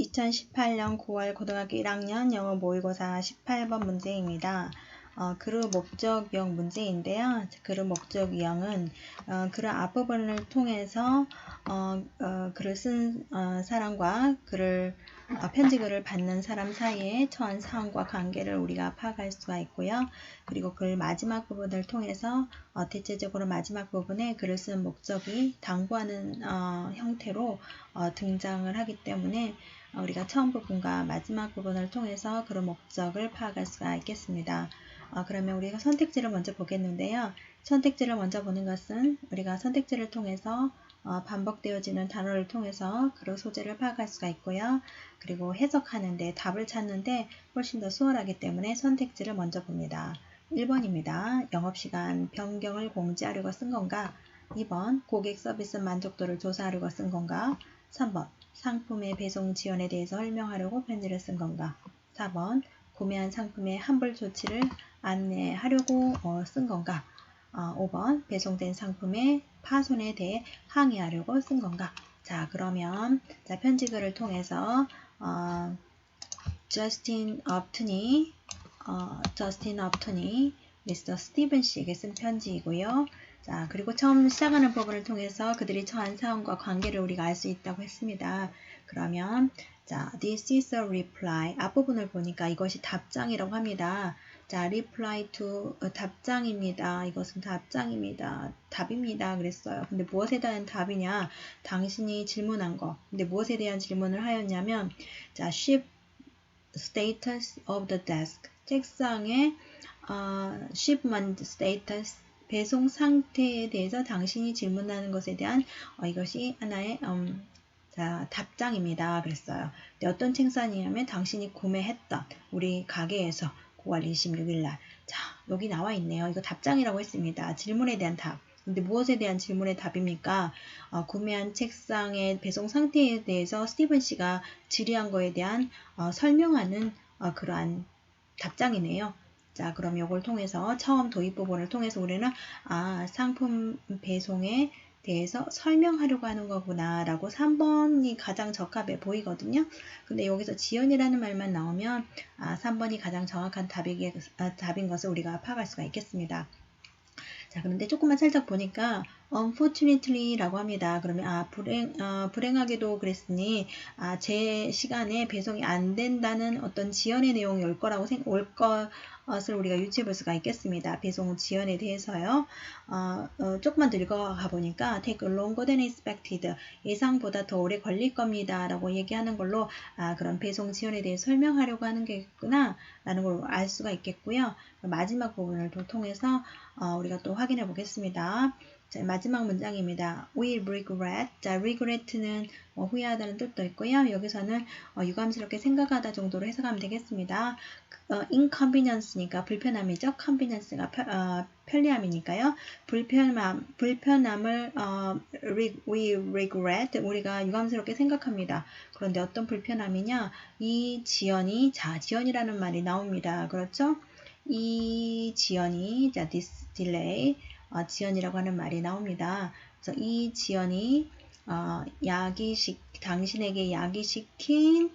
2018년 9월 고등학교 1학년 영어 모의고사 18번 문제입니다. 그룹 목적 유형 문제인데요. 그룹 목적 유형은 그런 앞부분을 통해서 글을 쓴 사람과 편지글을 받는 사람 사이의 처한 상황과 관계를 우리가 파악할 수가 있고요. 그리고 글 마지막 부분을 통해서 대체적으로 마지막 부분에 글을 쓰는 목적이 당부하는 형태로 등장을 하기 때문에 우리가 처음 부분과 마지막 부분을 통해서 그런 목적을 파악할 수가 있겠습니다. 그러면 우리가 선택지를 먼저 보겠는데요. 선택지를 먼저 보는 것은 우리가 선택지를 통해서 반복되어지는 단어를 통해서 그런 소재를 파악할 수가 있고요. 그리고 해석하는데 답을 찾는데 훨씬 더 수월하기 때문에 선택지를 먼저 봅니다. 1번입니다. 영업시간 변경을 공지하려고 쓴 건가? 2번 고객 서비스 만족도를 조사하려고 쓴 건가? 3번 상품의 배송 지연에 대해서 설명하려고 편지를 쓴 건가? 4번 구매한 상품의 환불 조치를 안내하려고 쓴 건가? 5번 배송된 상품의 파손에 대해 항의하려고 쓴 건가? 자, 그러면 편지글을 통해서 저스틴 업튼이 미스터 스티븐 씨에게 쓴 편지이고요. 자, 그리고 처음 시작하는 부분을 통해서 그들이 처한 상황과 관계를 우리가 알 수 있다고 했습니다. 그러면 자, this is a reply. 앞부분을 보니까 이것이 답장이라고 합니다. 자, reply to 답장입니다. 이것은 답장입니다. 답입니다. 그랬어요. 근데 무엇에 대한 답이냐? 당신이 질문한 거. 근데 무엇에 대한 질문을 하였냐면 자, ship status of the desk. 책상의 shipment status 배송 상태에 대해서 당신이 질문하는 것에 대한 이것이 하나의 자, 답장입니다. 그랬어요. 근데 어떤 책상이냐면 당신이 구매했던 우리 가게에서 9월 26일 날. 자, 여기 나와 있네요. 이거 답장이라고 했습니다. 질문에 대한 답. 근데 무엇에 대한 질문의 답입니까? 구매한 책상의 배송 상태에 대해서 스티븐 씨가 질의한 거에 대한 설명하는 그러한 답장이네요. 자, 그럼 이걸 통해서 처음 도입 부분을 통해서 우리는 상품 배송에 대해서 설명하려고 하는 거구나 라고 3번이 가장 적합해 보이거든요. 근데 여기서 지연이라는 말만 나오면 3번이 가장 정확한 답인 것을 우리가 파악할 수가 있겠습니다. 자, 그런데 조금만 살짝 보니까 unfortunately 라고 합니다. 그러면 불행하게도 그랬으니 제 시간에 배송이 안 된다는 어떤 지연의 내용이 올 것을 우리가 유추해 볼 수가 있겠습니다. 배송 지연에 대해서요. 조금만 더 읽어가 보니까 take longer than expected. 예상보다 더 오래 걸릴 겁니다. 라고 얘기하는 걸로 그런 배송 지연에 대해 설명하려고 하는 게구나 라는 걸 알 수가 있겠고요. 마지막 부분을 통해서 우리가 또 확인해 보겠습니다. 자, 마지막 문장입니다. We regret. 자, regret는 후회하다는 뜻도 있고요. 여기서는 유감스럽게 생각하다 정도로 해석하면 되겠습니다. inconvenience니까 불편함이죠. convenience가 편리함이니까요. 불편함을 we regret. 우리가 유감스럽게 생각합니다. 그런데 어떤 불편함이냐? 이 지연이 지연이라는 말이 나옵니다. 그렇죠? 이 지연이 this delay 지연이라고 하는 말이 나옵니다. 그래서 이 지연이 당신에게 야기시킨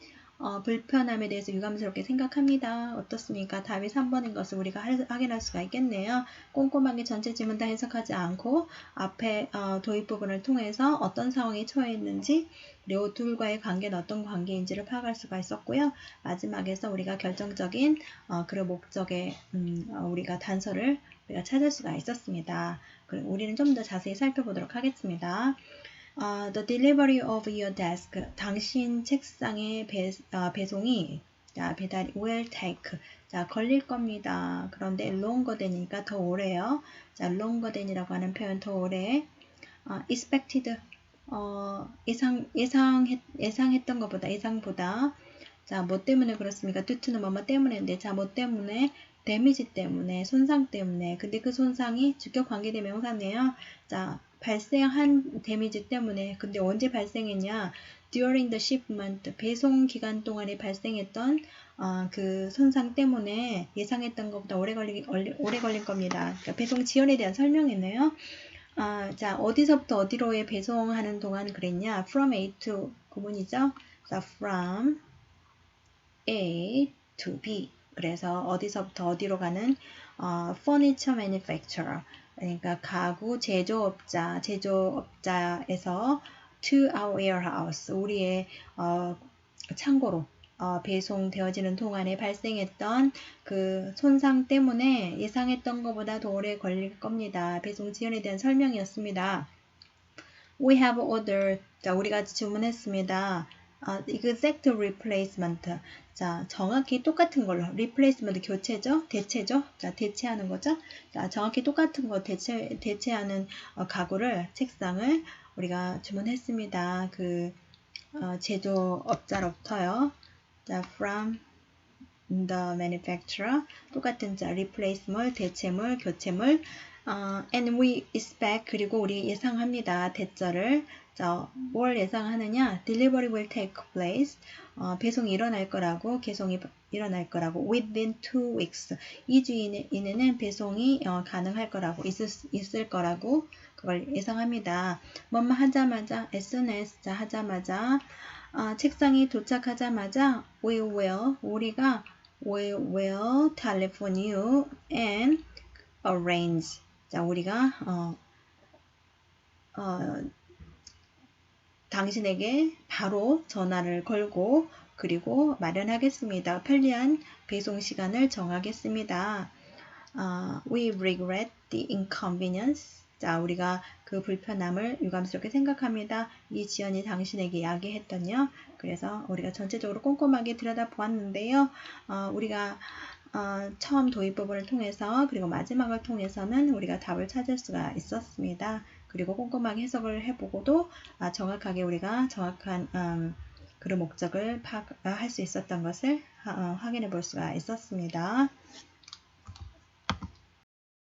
불편함에 대해서 유감스럽게 생각합니다. 어떻습니까? 답이 3번인 것을 우리가 확인할 수가 있겠네요. 꼼꼼하게 전체 지문 다 해석하지 않고 앞에 도입 부분을 통해서 어떤 상황에 처해 있는지 그리고 둘과의 관계는 어떤 관계인지를 파악할 수가 있었고요. 마지막에서 우리가 결정적인 그런 목적의 우리가 단서를 우리가 찾을 수가 있었습니다. 그리고 우리는 좀 더 자세히 살펴보도록 하겠습니다. The delivery of your desk. 당신 책상의 배송이 배달이 will take. 자, 걸릴 겁니다. 그런데 longer than이니까 더 오래요. 자, longer than이라고 하는 표현 더 오래. expected. 예상했던 것보다 예상보다. 자, 뭐 때문에 그렇습니까? due to는 뭐뭐 때문인데, 자, 뭐 때문에? 데미지 때문에, 손상 때문에. 근데 그 손상이 직접 관계된 명사네요. 자, 발생한 데미지 때문에. 근데 언제 발생했냐? during the shipment, 배송 기간 동안에 발생했던 그 손상 때문에 예상했던 것보다 오래 걸린 겁니다. 그러니까 배송 지연에 대한 설명이네요. 자, 어디서부터 어디로의 배송하는 동안 그랬냐? from A to 구문이죠. 자, from A to B. 그래서 어디서부터 어디로 가는 furniture manufacturer. 그러니까 가구 제조업자에서 to our warehouse. 우리의 창고로 배송되어지는 동안에 발생했던 그 손상 때문에 예상했던 것보다 더 오래 걸릴 겁니다. 배송 지연에 대한 설명이었습니다. We have ordered. 자, 우리가 주문했습니다. exact replacement. 자, 정확히 똑같은 걸로. replacement 교체죠? 대체죠? 자, 대체하는 거죠? 자, 정확히 똑같은 거 대체하는 가구를, 책상을 우리가 주문했습니다. 그 제조업자로부터요. 자, from the manufacturer. 똑같은 자, replace물, 대체물, 교체물. And we expect. 그리고 우리 예상합니다. 대절을. 자, 뭘 예상하느냐? Delivery will take place. 배송이 일어날 거라고, 개송이 일어날 거라고. Within 2 weeks. 2주 이내는 배송이 가능할 거라고, 있을 거라고, 그걸 예상합니다. 뭐뭐 하자마자, as soon as, 자, 하자마자, 책상이 도착하자마자, 우리가 will telephone you and arrange. 자, 우리가 당신에게 바로 전화를 걸고 그리고 마련하겠습니다. 편리한 배송 시간을 정하겠습니다. We regret the inconvenience. 자, 우리가 그 불편함을 유감스럽게 생각합니다. 이 지연이 당신에게 야기했던요. 그래서 우리가 전체적으로 꼼꼼하게 들여다보았는데요. 우리가 처음 도입 부분을 통해서 그리고 마지막을 통해서는 우리가 답을 찾을 수가 있었습니다. 그리고 꼼꼼하게 해석을 해보고도 정확하게 우리가 정확한 그런 목적을 할 수 있었던 것을 확인해 볼 수가 있었습니다.